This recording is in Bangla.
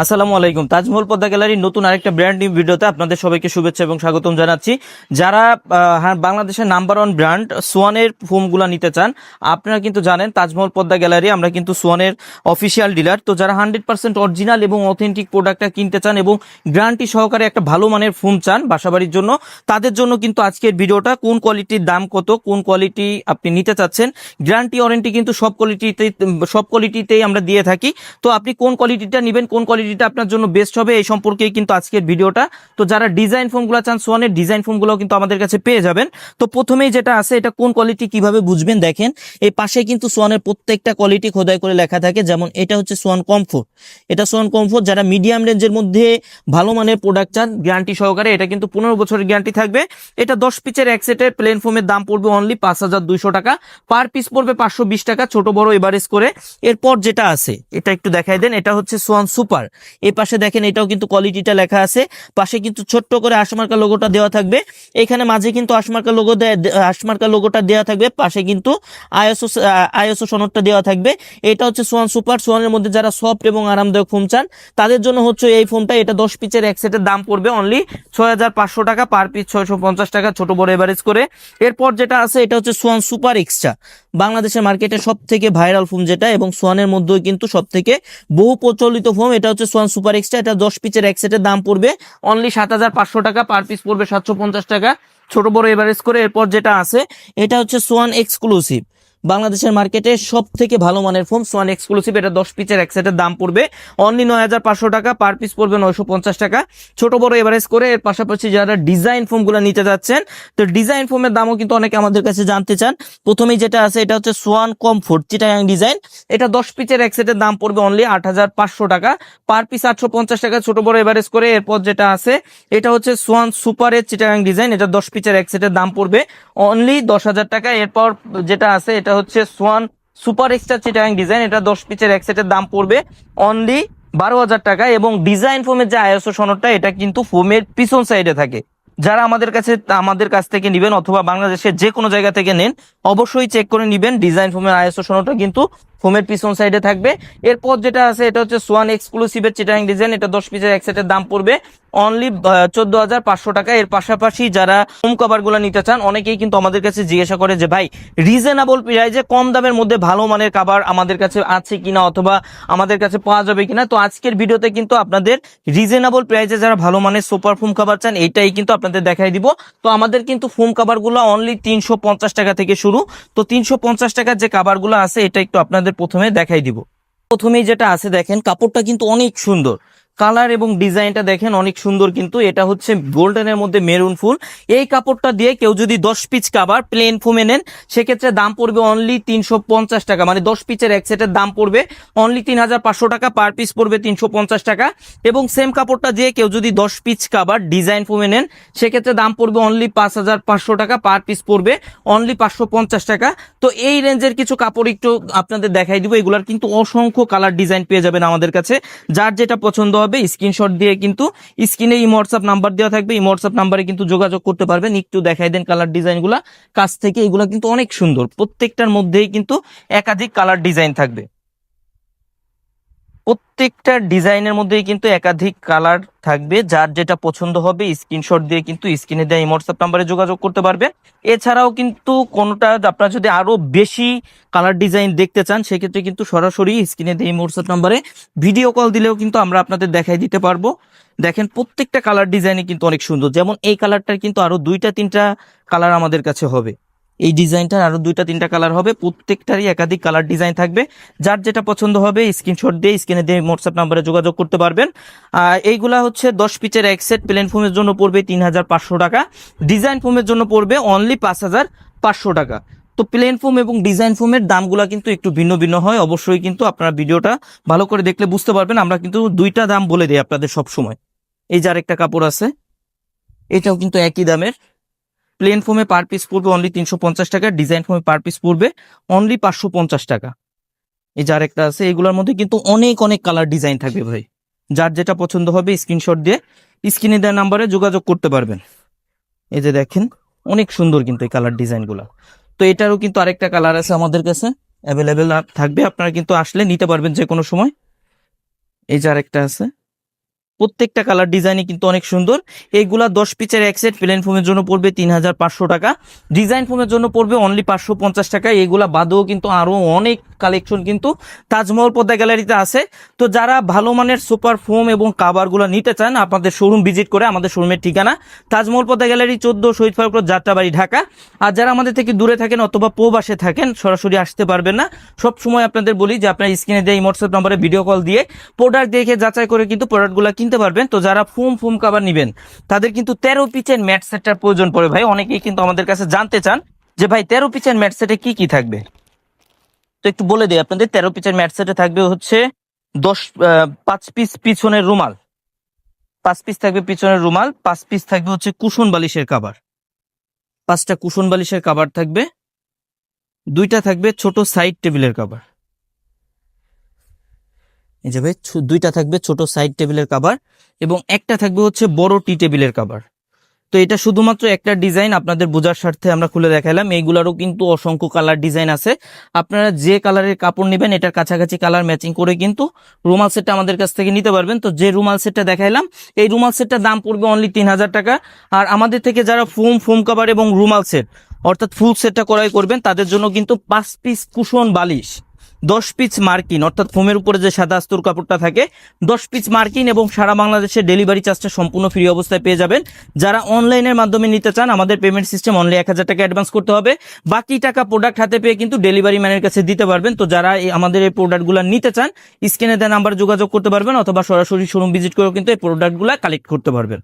আসসালামু আলাইকুম। তাজমহল পদ্মা গ্যালারির নতুন আরেকটা ব্র্যান্ড নিউ ভিডিওতে আপনাদের সবাইকে শুভেচ্ছা এবং স্বাগতম জানাচ্ছি। যারা বাংলাদেশের নাম্বার ওয়ান ব্র্যান্ড সোয়ানের ফোমগুলো নিতে চান, আপনারা কিন্তু জানেন তাজমহল পদ্মা গ্যালারি আমরা কিন্তু সোয়ানের অফিসিয়াল ডিলার। তো যারা 100% অরিজিনাল এবং অথেন্টিক প্রোডাক্টটা কিনতে চান এবং গ্যারান্টি সহকারে একটা ভালো মানের ফোম চান বাসাবাড়ির জন্য, তাদের জন্য কিন্তু আজকের ভিডিওটা। কোন কোয়ালিটির দাম কত, কোন কোয়ালিটি আপনি নিতে চাচ্ছেন, গ্যারান্টি ওয়ারেন্টি কিন্তু সব কোয়ালিটিতেই আমরা দিয়ে থাকি। তো আপনি কোন কোয়ালিটিটা নেবেন, কোন কোয়ালিটিটা আপনার জন্য বেস্ট হবে, এই সম্পর্কেই কিন্তু আজকের ভিডিওটা। তো যারা ডিজাইন ফোমগুলো চান, সোয়ানের ডিজাইন ফোমগুলো কিন্তু আমাদের কাছে পেয়ে যাবেন। তো প্রথমেই যেটা আছে, এটা কোন কোয়ালিটি কিভাবে বুঝবেন দেখেন, এই পাশে কিন্তু সোয়ানের প্রত্যেকটা কোয়ালিটি খোদাই করে লেখা থাকে। যেমন এটা হচ্ছে সোয়ান কমফোর্ট, এটা সোয়ান কমফোর্ট। যারা মিডিয়াম রেঞ্জের মধ্যে ভালো মানের প্রোডাক্ট চান গ্যারান্টি সহকারে, এটা কিন্তু 15 বছরের গ্যারান্টি থাকবে। এটা 10 পিসের এক সেটের প্লেন ফোমের দাম পড়বে অনলি 5200 টাকা, পার পিস পড়বে 520 টাকা, ছোট বড় এভারেজ করে। এরপর যেটা আছে এটা একটু দেখাই দেন, এটা হচ্ছে সোয়ান সুপার। এই পাশে দেখেন, এটাও কিন্তু কোয়ালিটিটা লেখা আছে। পাশে কিন্তু ছোট্ট করে আশমার্কা লোগোটা দেওয়া থাকবে, এখানে মাঝে কিন্তু আশমার্কা লোগোটা দেওয়া থাকবে, পাশে কিন্তু আইএসও সনদটা দেওয়া থাকবে। এটা হচ্ছে সোয়ান সুপার। সোয়ানের মধ্যে যারা সফট এবং আরামদায়ক ফোম চান তাদের জন্য হচ্ছে এই ফোমটা। এটা 10 পিসের এক সেটের দাম পড়বে অনলি 6500 টাকা, পার পিস 650 টাকা, ছোট বড় এভারেজ করে। এরপর যেটা আছে এটা হচ্ছে সোয়ান সুপার এক্সট্রা, বাংলাদেশের মার্কেটে সব থেকে ভাইরাল ফোম যেটা, এবং সোয়ানের মধ্যেও কিন্তু সব থেকে বহু প্রচলিত ফোম। এটা হচ্ছে সোয়ান সুপার এক্সট্রা, এটা 10 পিসের এক সেটের দাম পড়বে অনলি 7500 টাকা, পার পিস পড়বে 750 টাকা, ছোট বড় এভারেজ করে। এরপর যেটা আছে এটা হচ্ছে সোয়ান এক্সক্লুসিভ, বাংলাদেশের মার্কেটে সব থেকে ভালো মানের ফোম সোয়ান এক্সক্লুসিভ। এটা 10 পিসের এক সেটের দাম পড়বে অনলি 9500 টাকা, পার পিস পড়বে 950 টাকা, ছোট বড় এভারেজ করে। এর পাশাপাশি যারা ডিজাইন ফোমগুলো নিতে যাচ্ছেন, তো ডিজাইন ফোমের দামও কিন্তু অনেকে আমাদের কাছে জানতে চান। প্রথমেই যেটা আছে এটা হচ্ছে সোয়ান কমফোর্ট চিটাগাং ডিজাইন, এটা 10 পিসের এক সেটের দাম পড়বে অনলি 8500 টাকা, পার পিস 850 টাকা, ছোট বড় এভারেজ করে। এরপর যেটা আছে এটা হচ্ছে সোয়ান সুপারের চিটাগাং ডিজাইন, এটা 10 পিসের এক সেটের দাম পড়বে অনলি 10,000 টাকা। এরপর যেটা আছে এটা হচ্ছে Schwann super extra Chittagong design, এটা 10 পিসের এক সেটের দাম পড়বে অনলি 12,000 টাকা। এবং ডিজাইন ফোমের যে আইএসও সনদটা, এটা কিন্তু ফোমের পিছন সাইডে থাকে। যারা আমাদের কাছ থেকে নিবেন অথবা বাংলাদেশের যে কোনো জায়গা থেকে নেন, অবশ্যই চেক করে নিবেন। ডিজাইন ফোমের আইএসও সনদটা কিন্তু ফোমের পিছন সাইডে থাকবে। এরপর যেটা আছে এটা হচ্ছে সোয়ান এক্সক্লুসিভের চিটাগাং ডিজাইন, এটা 10 পিসের এক সেটের দাম পড়বে অনলি 14,500 টাকা। এর পাশাপাশি যারা হোম কভার গুলো নিতে চান, অনেকেই কিন্তু আমাদের কাছে জিজ্ঞাসা করে যে ভাই, রিজনেবল প্রাইসে কম দামের মধ্যে ভালো মানের কভার আমাদের কাছে আছে কিনা অথবা আমাদের কাছে পাওয়া যাবে কিনা। তো আজকের ভিডিওতে কিন্তু আপনাদের রিজনেবল প্রাইসে যারা ভালো মানের সুপার ফোম কভার চান, এইটাই কিন্তু আপনাদের দেখাই দিব। তো আমাদের কিন্তু ফোম কভার গুলো অনলি 350 টাকা থেকে শুরু। তো 350 টাকার যে কভার গুলো আছে, এটা একটু আপনাদের প্রথমে দেখাই দিব। প্রথমেই যেটা আছে দেখেন, কাপড়টা কিন্তু অনেক সুন্দর, কালার এবং ডিজাইনটা দেখেন অনেক সুন্দর। কিন্তু এটা হচ্ছে গোল্ডেনের মধ্যে মেরুন ফুল। এই কাপড়টা দিয়ে কেউ যদি 10 পিস কাভার প্লেন ফোমে নেন, সেক্ষেত্রে দাম পড়বে অনলি 350 টাকা, মানে 10 পিসের এক সেটের দাম পড়বে অনলি 3500 টাকা, পার পিস পড়বে 350 টাকা। এবং সেম কাপড়টা দিয়ে কেউ যদি 10 পিস কাভার ডিজাইন ফোমে নেন, সেক্ষেত্রে দাম পড়বে অনলি 5500 টাকা, পার পিস পড়বে অনলি 550 টাকা। তো এই রেঞ্জের কিছু কাপড় একটু আপনাদের দেখাই দিব। এগুলার কিন্তু অসংখ্য কালার ডিজাইন পেয়ে যাবেন আমাদের কাছে। যার যেটা পছন্দ হবে স্ক্রিনশট দিয়ে কিন্তু স্ক্রিনে হোয়াটসঅ্যাপ নাম্বার দেওয়া থাকবে, এই হোয়াটসঅ্যাপ নাম্বারে কিন্তু যোগাযোগ করতে পারবেন। একটু দেখাই দেন কালার ডিজাইনগুলা কাছ থেকে। এগুলা কিন্তু অনেক সুন্দর, প্রত্যেকটার মধ্যেই কিন্তু একাধিক কালার ডিজাইন থাকবে। প্রত্যেকটা ডিজাইনের মধ্যেই কিন্তু একাধিক কালার থাকবে। যার যেটা পছন্দ হবে স্ক্রিনশট দিয়ে কিন্তু স্ক্রিনে দেওয়া এই হোয়াটসঅ্যাপ নাম্বারে যোগাযোগ করতে পারবেন। এছাড়াও কিন্তু কোনোটা আপনারা যদি আরো বেশি কালার ডিজাইন দেখতে চান, সেক্ষেত্রে কিন্তু সরাসরি স্ক্রিনে দেওয়া এই হোয়াটসঅ্যাপ নাম্বারে ভিডিও কল দিলেও কিন্তু আমরা আপনাদের দেখাই দিতে পারবো। দেখেন প্রত্যেকটা কালার ডিজাইনই কিন্তু অনেক সুন্দর। যেমন এই কালারটার কিন্তু আরো 2-3টা কালার আমাদের কাছে হবে, এই ডিজাইনটার আরো 2-3টা কালার হবে, প্রত্যেকটারই একাধিক কালার ডিজাইন থাকবে। যার যেটা পছন্দ হবে স্ক্রিনশট দিয়ে স্ক্রিনে দিয়ে হোয়াটসঅ্যাপ নাম্বারে যোগাযোগ করতে পারবেন। এইগুলা হচ্ছে 10 পিসের এক সেট প্লেন ফোমের জন্য পড়বে 3500 টাকা, ডিজাইন ফোমের জন্য পড়বে অনলি 5500 টাকা। তো প্লেন ফোম এবং ডিজাইন ফোমের দামগুলা কিন্তু একটু ভিন্ন ভিন্ন হয়। অবশ্যই কিন্তু আপনারা ভিডিওটা ভালো করে দেখলে বুঝতে পারবেন। আমরা কিন্তু দুইটা দাম বলে দিই আপনাদের সব সময়। এই যে আরেকটা কাপড় আছে, এটাও কিন্তু একই দামের। প্লেন ফোমে পার পিস পড়বে অনলি 350 টাকা, ডিজাইন ফোমে পার পিস পড়বে অনলি 550 টাকা। এই যে আরেকটা আছে, এগুলোর মধ্যে কিন্তু অনেক অনেক কালার ডিজাইন থাকবে ভাই। যার যেটা পছন্দ হবে স্ক্রিনশট দিয়ে স্ক্রিনে দেওয়া নাম্বারে যোগাযোগ করতে পারবেন। এই যে দেখেন অনেক সুন্দর কিন্তু এই কালার ডিজাইনগুলো। তো এটারও কিন্তু আরেকটা কালার আছে আমাদের কাছে অ্যাভেলেবেল থাকবে, আপনারা কিন্তু আসলে নিতে পারবেন যে কোনো সময়। এই যে আরেকটা আছে, প্রত্যেকটা কালার ডিজাইনই কিন্তু অনেক সুন্দর। এইগুলা 10 পিসের এক সেট প্লেন ফোমের জন্য পড়বে 3500 টাকা, ডিজাইন ফোমের জন্য পড়বে অনলি 550 টাকা। এইগুলা বাদেও কিন্তু আরো অনেক কালেকশন কিন্তু তাজমহল পদ্মা গ্যালারিতে আছে। তো যারা ভালো মানের সুপার ফোম এবং কাভারগুলো নিতে চান, আপনাদের শোরুম ভিজিট করে, আমাদের শোরুমের ঠিকানা তাজমহল পদ্মা গ্যালারি 14 শহীদ ফারুক রোড, যাত্রাবাড়ি, ঢাকা। আর যারা আমাদের থেকে দূরে থাকেন অথবা প্রবাসে থাকেন, সরাসরি আসতে পারবেন না, সব সময় আপনাদের বলি যে আপনার স্ক্রিনে দেওয়া হোয়াটসঅ্যাপ নম্বরে ভিডিও কল দিয়ে প্রোডাক্ট দেখে যাচাই করে কিন্তু প্রোডাক্টগুলো কিনতে পারবেন। তো যারা ফোম কাভার নেবেন তাদের কিন্তু 13 পিসের ম্যাট সেটটার প্রয়োজন পড়ে ভাই। অনেকেই কিন্তু আমাদের কাছে জানতে চান যে ভাই 13 পিসের ম্যাট সেটে কি কি থাকবে। তো একটু বলে দিই আপনাদের, 13 পিসের ম্যাট সেটে থাকবে হচ্ছে 5 পিস পিছনের রুমাল, 5 পিস থাকবে পিছনের রুমাল, 5 পিস থাকবে হচ্ছে কুশন বালিশের কাভার, 5টা কুশন বালিশের কাভার থাকবে, 2টা থাকবে ছোট সাইড টেবিলের কাভার, এই যে ভাই 2টা থাকবে ছোট সাইড টেবিলের কাভার, এবং একটা থাকবে হচ্ছে বড় টি টেবিলের কাভার। তো এটা শুধুমাত্র একটা ডিজাইন, আপনাদের বোঝার স্বার্থে আমরা খুলে দেখালাম। এইগুলারও কিন্তু অসংখ্য কালার ডিজাইন আছে, আপনারা যে কালারের কাপড় নেবেন এটার কাছাকাছি কালার ম্যাচিং করে কিন্তু রুমাল সেটটা আমাদের কাছ থেকে নিতে পারবেন। তো যে রুমাল সেটটা দেখাইলাম, এই রুমাল সেটটার দাম পড়বে অনলি 3000 টাকা। আর আমাদের থেকে যারা ফোম কাভার এবং রুমাল সেট অর্থাৎ ফুল সেটটা ক্রয় করবেন তাদের জন্য কিন্তু 5 পিস কুশন বালিশ, 10 পিস মার্কিন অর্থাৎ ফোমের উপরে যে সাদা আস্তর কাপড়টা থাকে, 10 পিস মার্কিন এবং সারা বাংলাদেশে ডেলিভারি চার্জটা সম্পূর্ণ ফ্রি অবস্থায় পেয়ে যাবেন। যারা অনলাইনের মাধ্যমে নিতে চান, আমাদের পেমেন্ট সিস্টেম অনলি 1000 টাকা অ্যাডভান্স করতে হবে, বাকি টাকা প্রোডাক্ট হাতে পেয়ে কিন্তু ডেলিভারি ম্যানের কাছে দিতে পারবেন। তো যারা আমাদের এই প্রোডাক্টগুলো নিতে চান, স্ক্রিনে দেওয়া নাম্বার যোগাযোগ করতে পারবেন অথবা সরাসরি শোরুম ভিজিট করেও কিন্তু এই প্রোডাক্টগুলো কালেক্ট করতে পারবেন।